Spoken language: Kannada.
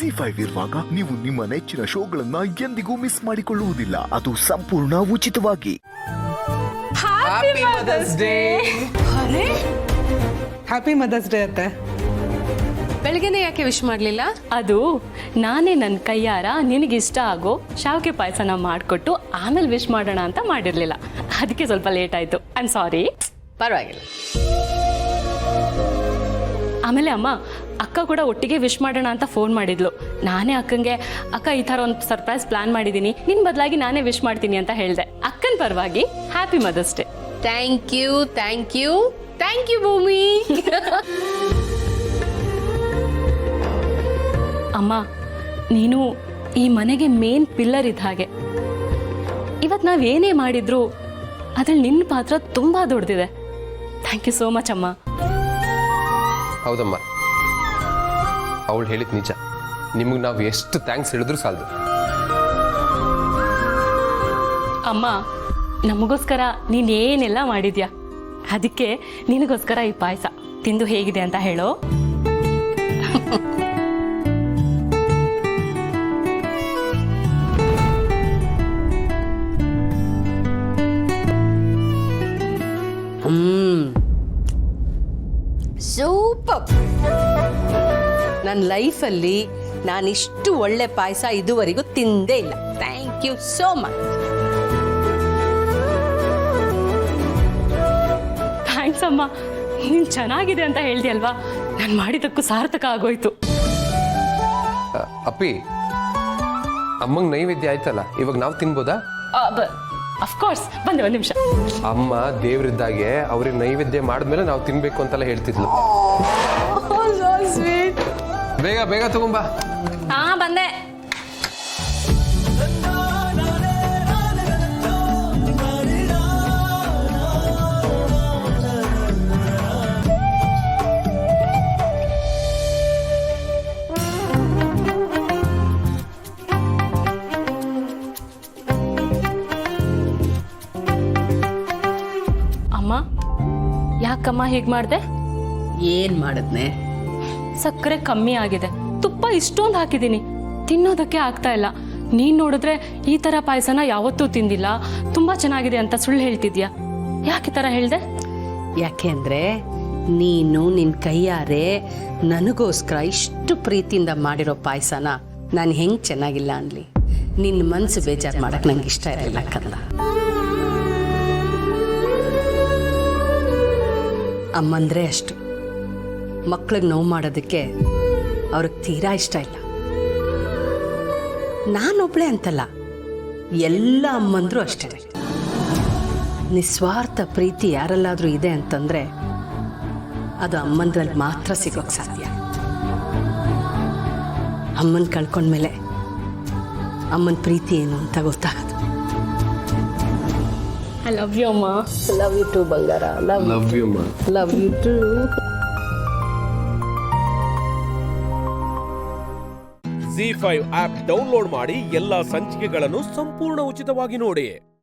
ZEE5 ಇರುವಾಗ ನೀವು ನಿಮ್ಮ ನೆಚ್ಚಿನ ಶೋಗಳನ್ನ ಎಂದಿಗೂ ಮಿಸ್ ಮಾಡಿಕೊಳ್ಳುವುದಿಲ್ಲ. ಅದು ಸಂಪೂರ್ಣ ಉಚಿತವಾಗಿ. Happy mother's day. ಅರೆ ಹ್ಯಾಪಿ ಮದರ್ಸ್ ಡೇ ಅತ್ತೆ. ಬೆಳಗ್ಗೆನೆ ಯಾಕೆ ವಿಶ್ ಮಾಡಲಿಲ್ಲ? ಅದು ನಾನೇ ನನ್ನ ಕೈಯಾರ ನಿನಗಿಷ್ಟ ಆಗೋ ಶಾವಿಗೆ ಪಾಯಸನ ಮಾಡಿಕೊಟ್ಟು ಆಮೇಲೆ ವಿಶ್ ಮಾಡೋಣ ಅಂತ ಮಾಡಿರಲಿಲ್ಲ. ಅದಕ್ಕೆ ಸ್ವಲ್ಪ ಲೇಟ್ ಆಯಿತು. I am sorry. ಪರವಾಗಿಲ್ಲ. ಆಮೇಲೆ ಅಮ್ಮ ಅಕ್ಕ ಕೂಡ ಒಟ್ಟಿಗೆ ವಿಶ್ ಮಾಡೋಣ ಅಂತ ಫೋನ್ ಮಾಡಿದ್ಲು. ನಾನೇ ಅಕ್ಕಂಗೆ ಅಕ್ಕ ಈ ಥರ ಒಂದು ಸರ್ಪ್ರೈಸ್ ಪ್ಲಾನ್ ಮಾಡಿದ್ದೀನಿ, ನಿನ್ನ ಬದಲಾಗಿ ನಾನೇ ವಿಶ್ ಮಾಡ್ತೀನಿ ಅಂತ ಹೇಳಿದೆ. ಅಕ್ಕನ ಪರವಾಗಿ happy mother's day. Thank you thank you thank you Bhoomi. ಅಮ್ಮ ನೀನು ಈ ಮನೆಗೆ ಮೇನ್ ಪಿಲ್ಲರ್ ಇದ್ದ ಹಾಗೆ. ಇವತ್ತು ನಾವು ಏನೇ ಮಾಡಿದ್ರು ಅದ್ರಲ್ಲಿ ನಿನ್ನ ಪಾತ್ರ ತುಂಬ ದೊಡ್ಡದಿದೆ. ಥ್ಯಾಂಕ್ ಯು ಸೋ ಮಚ್ ಅಮ್ಮ. ಹೌದಮ್ಮ, ಅವಳು ಹೇಳಿದ ನಿಜ. ನಿಮಗೆ ನಾವು ಎಷ್ಟು ಥ್ಯಾಂಕ್ಸ್ ಹೇಳಿದ್ರು ಸಾಲದು. ಅಮ್ಮ ನಮಗೋಸ್ಕರ ನೀನೇನೆಲ್ಲ ಮಾಡಿದ್ಯಾ, ಅದಕ್ಕೆ ನಿನಗೋಸ್ಕರ ಈ ಪಾಯಸ ತಿಂದು ಹೇಗಿದೆ ಅಂತ ಹೇಳೋ. ಸೂಪರ್. ನನ್ನ ಲೈಫಲ್ಲಿ ನಾನಿಷ್ಟು ಒಳ್ಳೆ ಪಾಯಸ ಇದುವರೆಗೂ ತಿಂದೇ ಇಲ್ಲ. Thank you so much. Thanks ಅಮ್ಮ. ನೀನು ಚೆನ್ನಾಗಿದೆ ಅಂತ ಹೇಳ್ದೆ ನಾನು ಮಾಡಿದ್ದಕ್ಕೂ ಸಾರ್ಥಕ ಆಗೋಯ್ತು. ಅಪ್ಪಿ, ಅಮ್ಮಂಗೆ ನೈವೇದ್ಯ ಆಯ್ತಲ್ಲ, ಇವಾಗ ನಾವು ತಿನ್ಬೋದಾ? ಅಫ್ಕೋರ್ಸ್. ಬಂದೆ, ಒಂದು ನಿಮಿಷ. ಅಮ್ಮ ದೇವ್ರಿದ್ದಾಗೆ ಅವ್ರಿಗೆ ನೈವೇದ್ಯ ಮಾಡಿದ್ಮೇಲೆ ನಾವು ತಿನ್ಬೇಕು ಅಂತೆಲ್ಲ ಹೇಳ್ತಿದ್ಲು. ಬೇಗ ಬೇಗ ತಗೊಂಬಾ. ಹಾ ಬಂದೆ. ಅಮ್ಮ ಯಾಕಮ್ಮ ಹೀಗೆ ಮಾಡಿದೆ? ಏನ್ ಮಾಡಿದ್ನೆ? ಸಕ್ಕರೆ ಕಮ್ಮಿ ಆಗಿದೆ, ತುಪ್ಪ ಇಷ್ಟೊಂದು ಹಾಕಿದ್ದೀನಿ, ತಿನ್ನೋದಕ್ಕೆ ಆಗ್ತಾ ಇಲ್ಲ. ನೀನ್ ನೋಡಿದ್ರೆ ಈ ತರ ಪಾಯಸನ ಯಾವತ್ತೂ ತಿಂದಿಲ್ಲ, ತುಂಬಾ ಚೆನ್ನಾಗಿದೆ ಅಂತ ಸುಳ್ಳು ಹೇಳ್ತಿದ್ಯಾ. ಯಾಕೆ ಈ ತರ ಹೇಳ್ದೆ? ಯಾಕೆ ಅಂದ್ರೆ ನೀನು ನಿನ್ ಕೈಯಾರೆ ನನಗೋಸ್ಕರ ಇಷ್ಟು ಪ್ರೀತಿಯಿಂದ ಮಾಡಿರೋ ಪಾಯಸನ ನಾನು ಹೆಂಗ್ ಚೆನ್ನಾಗಿಲ್ಲ ಅನ್ಲಿ. ನಿನ್ನ ಮನ್ಸು ಬೇಜಾರು ಮಾಡಕ್ ನಂಗೆ ಇಷ್ಟ ಇರಲಿಲ್ಲ ಕಂದ. ಅಮ್ಮಂದ್ರೆ ಅಷ್ಟು, ಮಕ್ಳಿಗೆ ನೋವು ಮಾಡೋದಕ್ಕೆ ಅವ್ರಿಗೆ ತೀರಾ ಇಷ್ಟ ಇಲ್ಲ. ನಾನೊಬ್ಳೆ ಅಂತಲ್ಲ, ಎಲ್ಲ ಅಮ್ಮಂದ್ರು ಅಷ್ಟೇ. ನಿಸ್ವಾರ್ಥ ಪ್ರೀತಿ ಯಾರಲ್ಲಾದ್ರೂ ಇದೆ ಅಂತಂದ್ರೆ ಅದು ಅಮ್ಮಂದ್ರಲ್ಲಿ ಮಾತ್ರ ಸಿಗೋಕ್ ಸಾಧ್ಯ. ಅಮ್ಮನ್ ಕಳ್ಕೊಂಡ್ಮೇಲೆ ಅಮ್ಮನ ಪ್ರೀತಿ ಏನು ಅಂತ ಗೊತ್ತಾಗೋದು. ಐ ಲವ್ ಯು ಅಮ್ಮ. ಲವ್ ಯು ಟು ಬಂಗಾರ. ಲವ್ ಯು ಅಮ್ಮ. Love you too. ZEE5 app download ಮಾಡಿ ಎಲ್ಲಾ ಸಂಚಿಕೆಗಳನ್ನು ಸಂಪೂರ್ಣ ಉಚಿತವಾಗಿ ನೋಡಿ.